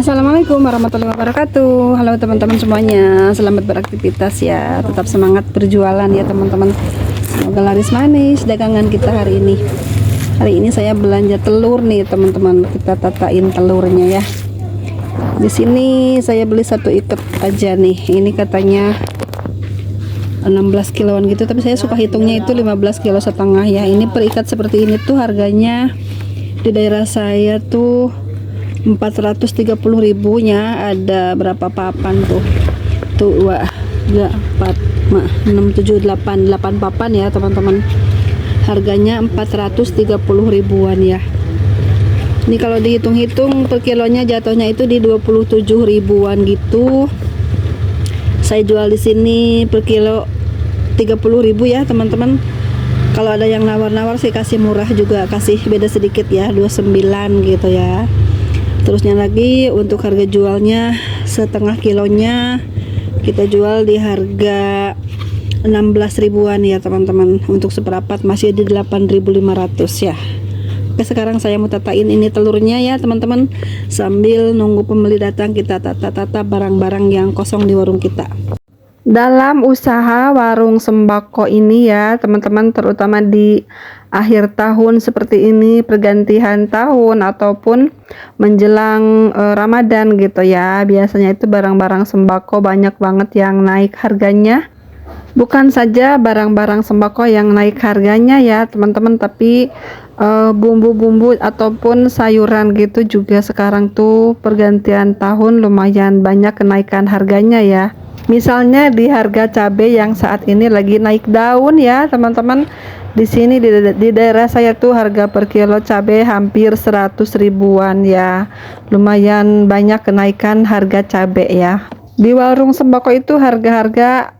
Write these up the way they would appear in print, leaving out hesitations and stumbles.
Assalamualaikum warahmatullahi wabarakatuh. Halo teman-teman semuanya, selamat beraktivitas ya. Tetap semangat berjualan ya teman-teman. Semoga laris manis dagangan kita hari ini. Hari ini saya belanja telur nih teman-teman. Kita tatain telurnya ya. Di sini saya beli satu ikat aja nih. Ini katanya 16 kiloan gitu, tapi saya suka hitungnya itu 15 kilo setengah ya. Ini per ikat seperti ini tuh harganya di daerah saya tuh 430.000 nya. Ada berapa papan tuh? Tuh 2 3 4 5 6 7 8 papan ya teman-teman. Harganya 430.000-an ya. Ini kalau dihitung-hitung per kilonya jatuhnya itu di 27.000-an gitu. Saya jual di sini per kilo 30.000 ya teman-teman. Kalau ada yang nawar-nawar sih kasih murah juga, kasih beda sedikit ya, 29 gitu ya. Terusnya lagi untuk harga jualnya setengah kilonya kita jual di harga 16.000-an ya teman-teman. Untuk seperempat masih di 8.500 ya. Oke, sekarang saya mau tatain ini telurnya ya teman-teman. Sambil nunggu pembeli datang kita tata-tata barang-barang yang kosong di warung kita. Dalam usaha warung sembako ini ya teman-teman, terutama di akhir tahun seperti ini, pergantian tahun ataupun menjelang Ramadan gitu ya, biasanya itu barang-barang sembako banyak banget yang naik harganya. Bukan saja barang-barang sembako yang naik harganya ya teman-teman, tapi bumbu-bumbu ataupun sayuran gitu juga sekarang tuh pergantian tahun lumayan banyak kenaikan harganya ya. Misalnya di harga cabai yang saat ini lagi naik daun ya teman-teman. Di sini di daerah saya tuh harga per kilo cabai hampir 100 ribuan ya. Lumayan banyak kenaikan harga cabai ya. Di warung sembako itu harga-harga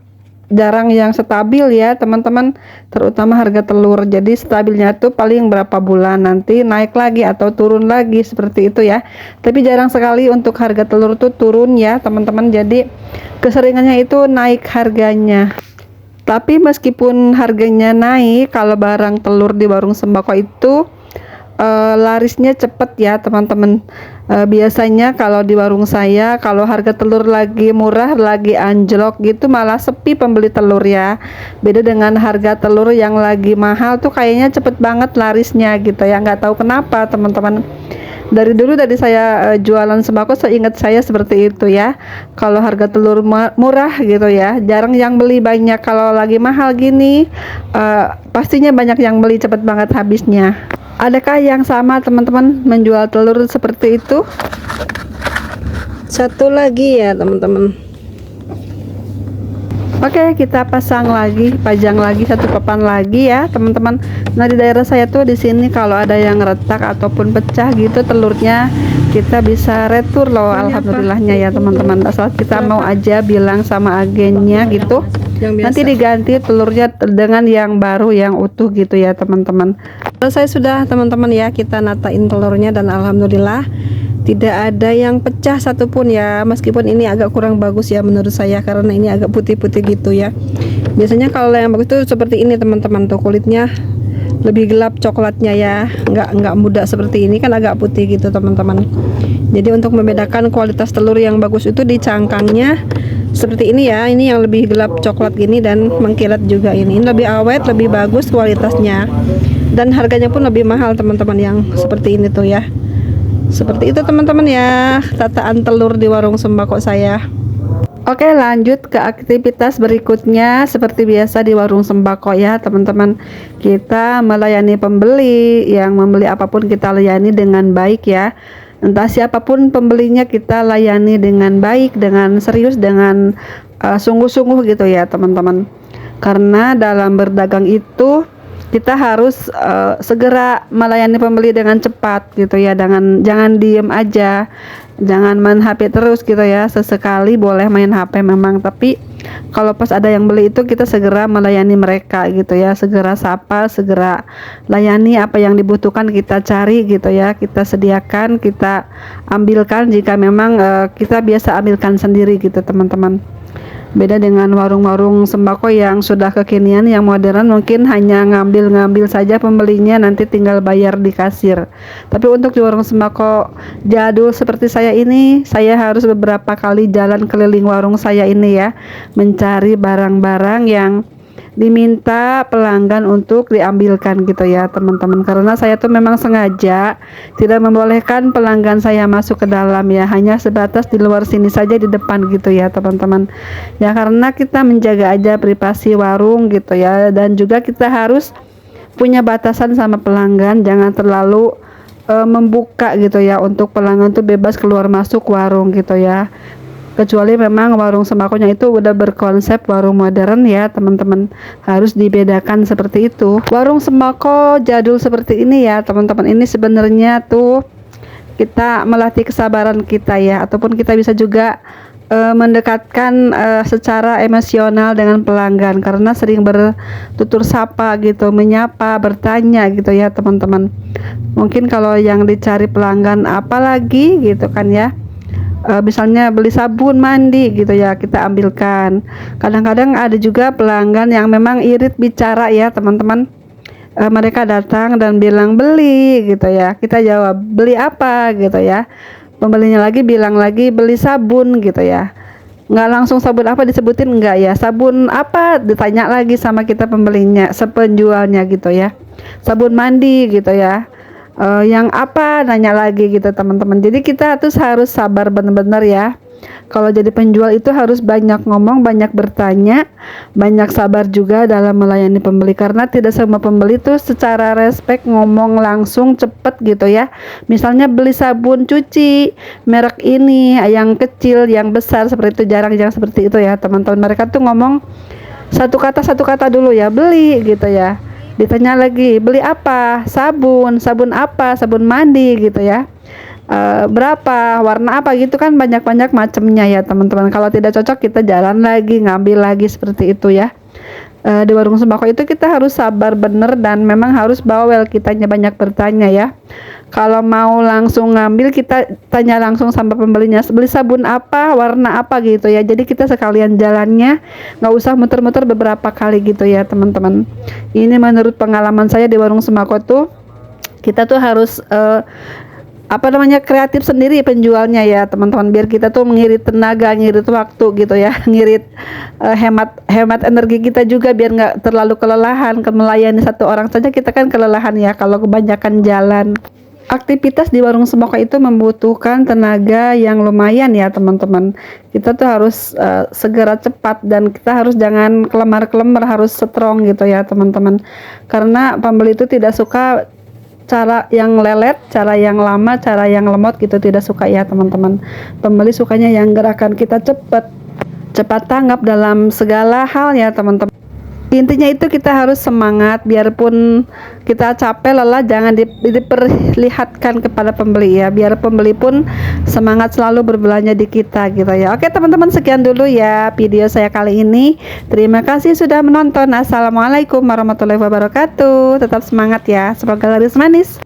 jarang yang stabil ya teman-teman, terutama harga telur. Jadi stabilnya tuh paling berapa bulan nanti naik lagi atau turun lagi seperti itu ya. Tapi jarang sekali untuk harga telur tuh turun ya teman-teman. Jadi keseringannya itu naik harganya. Tapi meskipun harganya naik, kalau barang telur di warung sembako itu larisnya cepet ya teman-teman. Biasanya kalau di warung saya, kalau harga telur lagi murah, lagi anjlok gitu, malah sepi pembeli telur ya. Beda dengan harga telur yang lagi mahal tuh kayaknya cepet banget larisnya gitu ya. Nggak tahu kenapa teman-teman. Dari dulu dari saya jualan sembako, seingat saya seperti itu ya. Kalau harga telur murah gitu ya, jarang yang beli banyak. Kalau lagi mahal gini, pastinya banyak yang beli, cepet banget habisnya. Adakah yang sama teman-teman menjual telur seperti itu? Satu lagi ya teman-teman. Oke, kita pajang lagi satu papan lagi ya teman-teman. Nah, di daerah saya tuh di sini kalau ada yang retak ataupun pecah gitu telurnya, kita bisa retur loh. Alhamdulillahnya ya teman-teman. Asal kita mau aja bilang sama agennya gitu, nanti diganti telurnya dengan yang baru yang utuh gitu ya teman-teman. Selesai sudah teman-teman ya, kita natain telurnya dan alhamdulillah tidak ada yang pecah satupun ya. Meskipun ini agak kurang bagus ya menurut saya, karena ini agak putih-putih gitu ya. Biasanya kalau yang bagus tuh seperti ini teman-teman, tuh kulitnya lebih gelap coklatnya ya, nggak muda seperti ini kan agak putih gitu teman-teman. Jadi untuk membedakan kualitas telur yang bagus itu di cangkangnya seperti ini ya. Ini yang lebih gelap coklat gini dan mengkilat juga ini lebih awet, lebih bagus kualitasnya, dan harganya pun lebih mahal teman-teman yang seperti ini tuh ya. Seperti itu teman-teman ya, tataan telur di warung sembako saya. Oke, lanjut ke aktivitas berikutnya. Seperti biasa di warung sembako ya teman-teman, kita melayani pembeli. Yang membeli apapun kita layani dengan baik ya. Entah siapapun pembelinya kita layani dengan baik, dengan serius, dengan sungguh-sungguh gitu ya teman-teman. Karena dalam berdagang itu kita harus segera melayani pembeli dengan cepat gitu ya. Jangan diem aja, jangan main HP terus gitu ya. Sesekali boleh main HP memang, tapi kalau pas ada yang beli itu kita segera melayani mereka gitu ya. Segera sapa, segera layani, apa yang dibutuhkan kita cari gitu ya. Kita sediakan, kita ambilkan jika memang kita biasa ambilkan sendiri gitu teman-teman. Beda dengan warung-warung sembako yang sudah kekinian, yang modern, mungkin hanya ngambil-ngambil saja pembelinya, nanti tinggal bayar di kasir. Tapi untuk di warung sembako jadul seperti saya ini, saya harus beberapa kali jalan keliling warung saya ini ya, mencari barang-barang yang diminta pelanggan untuk diambilkan gitu ya teman-teman, karena saya tuh memang sengaja tidak membolehkan pelanggan saya masuk ke dalam ya, hanya sebatas di luar sini saja di depan gitu ya teman-teman ya, karena kita menjaga aja privasi warung gitu ya, dan juga kita harus punya batasan sama pelanggan, jangan terlalu membuka gitu ya, untuk pelanggan tuh bebas keluar masuk warung gitu ya, kecuali memang warung sembakonya itu udah berkonsep warung modern ya teman-teman, harus dibedakan seperti itu. Warung sembako jadul seperti ini ya teman-teman, ini sebenarnya tuh kita melatih kesabaran kita ya, ataupun kita bisa juga mendekatkan secara emosional dengan pelanggan, karena sering bertutur sapa gitu, menyapa, bertanya gitu ya teman-teman. Mungkin kalau yang dicari pelanggan apalagi gitu kan ya, misalnya beli sabun mandi gitu ya, kita ambilkan. Kadang-kadang ada juga pelanggan yang memang irit bicara ya teman-teman, mereka datang dan bilang beli gitu ya, kita jawab beli apa gitu ya, pembelinya lagi bilang lagi beli sabun gitu ya, nggak langsung sabun apa disebutin, enggak ya, sabun apa ditanya lagi sama kita pembelinya, sepenjualnya gitu ya, sabun mandi gitu ya, yang apa nanya lagi gitu teman-teman. Jadi kita harus sabar benar-benar ya, kalau jadi penjual itu harus banyak ngomong, banyak bertanya, banyak sabar juga dalam melayani pembeli, karena tidak semua pembeli tuh secara respect ngomong langsung cepet gitu ya. Misalnya beli sabun cuci merek ini, yang kecil, yang besar, seperti itu jarang-jarang seperti itu ya teman-teman. Mereka tuh ngomong satu kata dulu ya, beli gitu ya, ditanya lagi beli apa, sabun apa, sabun mandi gitu ya, berapa, warna apa gitu kan, banyak-banyak macamnya ya teman-teman. Kalau tidak cocok kita jalan lagi, ngambil lagi, seperti itu ya. Di warung sembako itu kita harus sabar bener, dan memang harus bawel kitanya, banyak bertanya ya. Kalau mau langsung ngambil, kita tanya langsung sama pembelinya, beli sabun apa, warna apa gitu ya. Jadi kita sekalian jalannya, nggak usah muter-muter beberapa kali gitu ya teman-teman. Ini menurut pengalaman saya di warung sembako tuh, kita tuh harus kreatif sendiri penjualnya ya teman-teman, biar kita tuh mengirit tenaga, ngirit waktu gitu ya, ngirit hemat energi kita juga, biar nggak terlalu kelelahan. Melayani satu orang saja kita kan kelelahan ya kalau kebanyakan jalan. Aktivitas di warung sembako itu membutuhkan tenaga yang lumayan ya teman-teman. Kita tuh harus segera cepat, dan kita harus jangan kelemar-kelemar, harus strong gitu ya teman-teman, karena pembeli itu tidak suka cara yang lelet, cara yang lama, cara yang lemot gitu, tidak suka ya teman-teman. Pembeli sukanya yang gerakan kita cepat tanggap dalam segala hal ya teman-teman. Intinya itu kita harus semangat, biarpun kita capek lelah, jangan diperlihatkan kepada pembeli ya, biar pembeli pun semangat selalu berbelanja di kita gitu ya. Oke teman-teman, sekian dulu ya video saya kali ini. Terima kasih sudah menonton. Assalamualaikum warahmatullahi wabarakatuh. Tetap semangat ya, semoga laris manis.